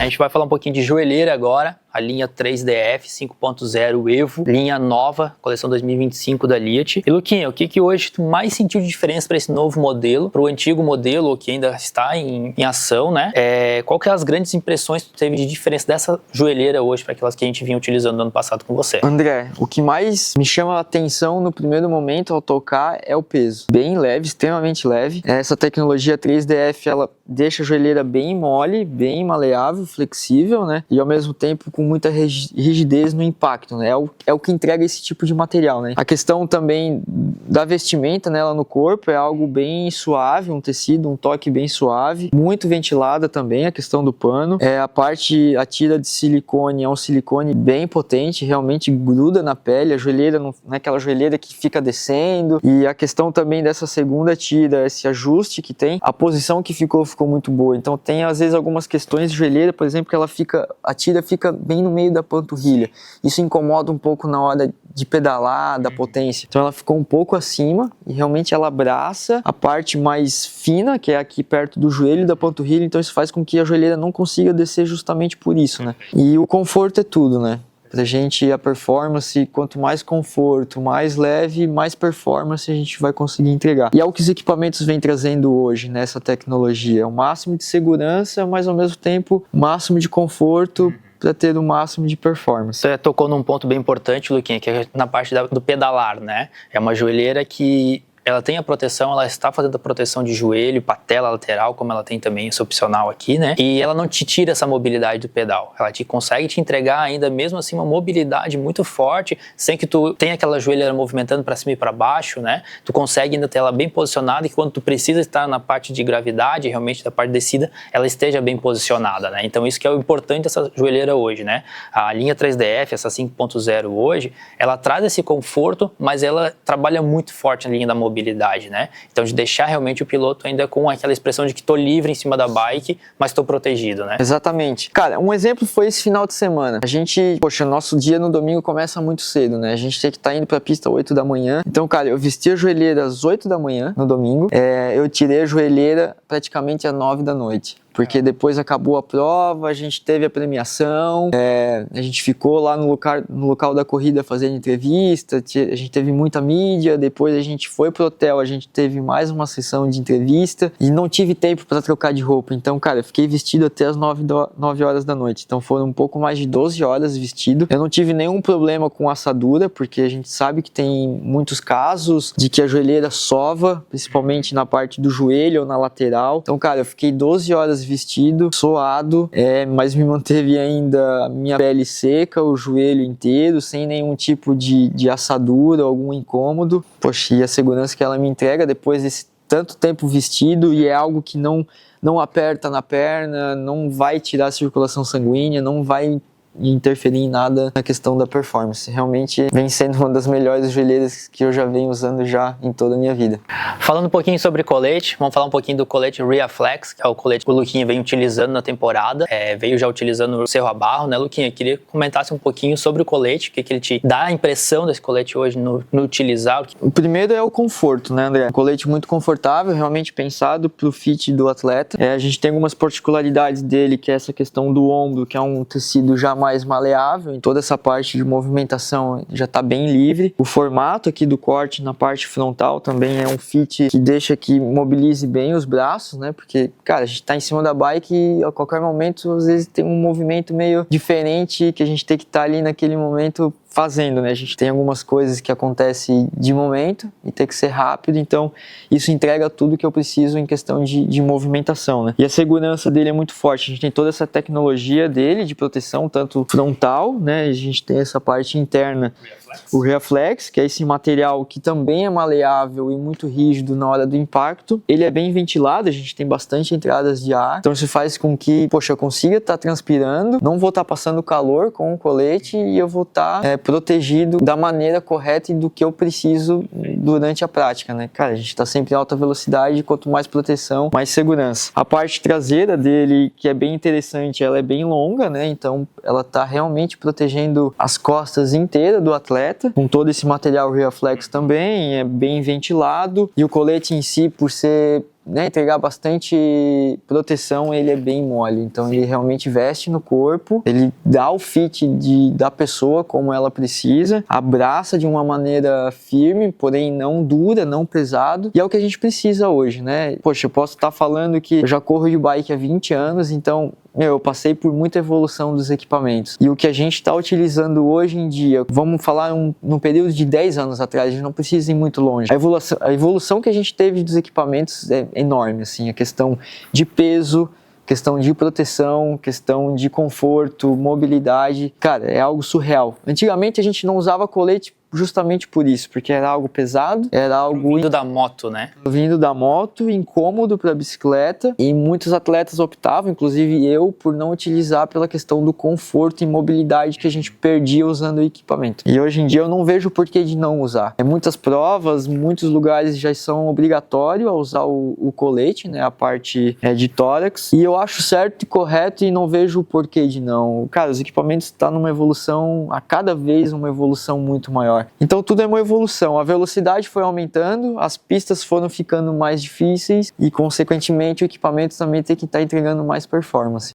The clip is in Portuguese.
gente vai falar um pouquinho de joelheira agora, a linha 3DF 5.0 Evo, linha nova, coleção 2025 da Liat. E Luquinha, o que hoje tu mais sentiu de diferença para esse novo modelo, para o antigo modelo que ainda está em ação, né? Qual que é as grandes impressões que tu teve de diferença dessa joelheira hoje para aquelas que a gente vinha utilizando no ano passado com você? André, o que mais me chama a atenção no primeiro momento ao tocar é o peso. Bem leve, extremamente leve. Essa tecnologia 3DF, ela deixa a joelheira bem mole, bem maleável, flexível, né? E ao mesmo tempo com muita rigidez no impacto, né? É o que entrega esse tipo de material, né? A questão também da vestimenta nela no corpo é algo bem suave, um tecido, um toque bem suave, muito ventilada também, a questão do pano. A tira de silicone é um silicone bem potente, realmente gruda na pele, a joelheira não é aquela joelheira que fica descendo. E a questão também dessa segunda tira, esse ajuste que tem, a posição que ficou muito boa. Então tem às vezes algumas questões de joelheira, por exemplo, que a tira fica bem no meio da panturrilha. Isso incomoda um pouco na hora de pedalar, da potência. Então ela ficou um pouco acima e realmente ela abraça a parte mais fina, que é aqui perto do joelho da panturrilha, então isso faz com que a joelheira não consiga descer justamente por isso, né? E o conforto é tudo, né? Pra gente, a performance, quanto mais conforto, mais leve, mais performance a gente vai conseguir entregar. E é o que os equipamentos vêm trazendo hoje nessa tecnologia. O máximo de segurança, mas ao mesmo tempo, o máximo de conforto para ter o máximo de performance. Você tocou num ponto bem importante, Luquinha, que é na parte do pedalar, né? É uma joelheira que ela tem a proteção, ela está fazendo a proteção de joelho, patela lateral, como ela tem também esse opcional aqui, né? E ela não te tira essa mobilidade do pedal. Ela consegue te entregar ainda mesmo assim uma mobilidade muito forte, sem que tu tenha aquela joelheira movimentando para cima e para baixo, né? Tu consegue ainda ter ela bem posicionada e quando tu precisa estar na parte de gravidade, realmente da parte de descida, ela esteja bem posicionada, né? Então isso que é o importante dessa joelheira hoje, né? A linha 3DF, essa 5.0 hoje, ela traz esse conforto, mas ela trabalha muito forte na linha da mobilidade, né? Então de deixar realmente o piloto ainda com aquela expressão de que tô livre em cima da bike, mas tô protegido, né? Exatamente. Cara, um exemplo foi esse final de semana. Nosso dia no domingo começa muito cedo, né? A gente tem que estar indo pra pista às 8 da manhã. Então, cara, eu vesti a joelheira às 8 da manhã no domingo. Eu tirei a joelheira praticamente às 9 da noite. Porque depois acabou a prova, a gente teve a premiação, a gente ficou lá no local da corrida fazendo entrevista, a gente teve muita mídia, depois a gente foi pro hotel, a gente teve mais uma sessão de entrevista e não tive tempo para trocar de roupa. Então, cara, eu fiquei vestido até as 9 horas da noite. Então foram um pouco mais de 12 horas vestido. Eu não tive nenhum problema com assadura, porque a gente sabe que tem muitos casos de que a joelheira sova, principalmente na parte do joelho ou na lateral. Então, cara, eu fiquei 12 horas vestido, suado, mas me manteve ainda a minha pele seca, o joelho inteiro, sem nenhum tipo de assadura, algum incômodo. Poxa, e a segurança que ela me entrega depois desse tanto tempo vestido, e é algo que não aperta na perna, não vai tirar a circulação sanguínea, não vai interferir em nada na questão da performance. Realmente vem sendo uma das melhores joelheiras que eu já venho usando já em toda a minha vida. Falando um pouquinho sobre colete, vamos falar um pouquinho do colete ReaFlex, que é o colete que o Luquinha vem utilizando na temporada, veio já utilizando o Cerro a Barro, né, Luquinha? Queria que comentasse um pouquinho sobre o colete, o que ele te dá a impressão desse colete hoje no utilizar. O primeiro é o conforto, né, André? Um colete muito confortável, realmente pensado para o fit do atleta. A gente tem algumas particularidades dele, que é essa questão do ombro, que é um tecido já mais maleável, em toda essa parte de movimentação já está bem livre. O formato aqui do corte na parte frontal também é um fit que deixa que mobilize bem os braços, né? Porque, cara, a gente está em cima da bike e a qualquer momento, às vezes, tem um movimento meio diferente que a gente tem que estar ali naquele momento fazendo, né? A gente tem algumas coisas que acontecem de momento e tem que ser rápido, então isso entrega tudo que eu preciso em questão de movimentação, né? E a segurança dele é muito forte, a gente tem toda essa tecnologia dele de proteção, tanto frontal, né? A gente tem essa parte interna, o ReaFlex, que é esse material que também é maleável e muito rígido na hora do impacto. Ele é bem ventilado, a gente tem bastante entradas de ar, então isso faz com que, poxa, eu consiga estar transpirando, não vou estar passando calor com o colete e eu vou estar protegido da maneira correta e do que eu preciso durante a prática, né? Cara, a gente está sempre em alta velocidade, quanto mais proteção, mais segurança. A parte traseira dele, que é bem interessante, ela é bem longa, né? Então ela está realmente protegendo as costas inteiras do atleta, com todo esse material ReaFlex também, é bem ventilado, e o colete em si, por ser né, entregar bastante proteção, ele é bem mole. Então ele realmente veste no corpo, ele dá o fit da pessoa como ela precisa, abraça de uma maneira firme, porém não dura, não pesado, e é o que a gente precisa hoje, né? Poxa, eu posso estar falando que eu já corro de bike há 20 anos, então eu passei por muita evolução dos equipamentos. E o que a gente está utilizando hoje em dia, vamos falar num período de 10 anos atrás, a gente não precisa ir muito longe. A evolução que a gente teve dos equipamentos é enorme, assim, a questão de peso, questão de proteção, questão de conforto, mobilidade, cara, é algo surreal. Antigamente a gente não usava colete justamente por isso, porque era algo pesado, era algo vindo da moto, né? Vindo da moto, incômodo para a bicicleta, e muitos atletas optavam, inclusive eu, por não utilizar pela questão do conforto e mobilidade que a gente perdia usando o equipamento. E hoje em dia eu não vejo o porquê de não usar. Muitas provas, muitos lugares já são obrigatórios a usar o colete, né, a parte de tórax, e eu acho certo e correto e não vejo o porquê de não. Cara, os equipamentos estão numa evolução, a cada vez uma evolução muito maior. Então tudo é uma evolução, a velocidade foi aumentando, as pistas foram ficando mais difíceis e consequentemente o equipamento também tem que estar entregando mais performance.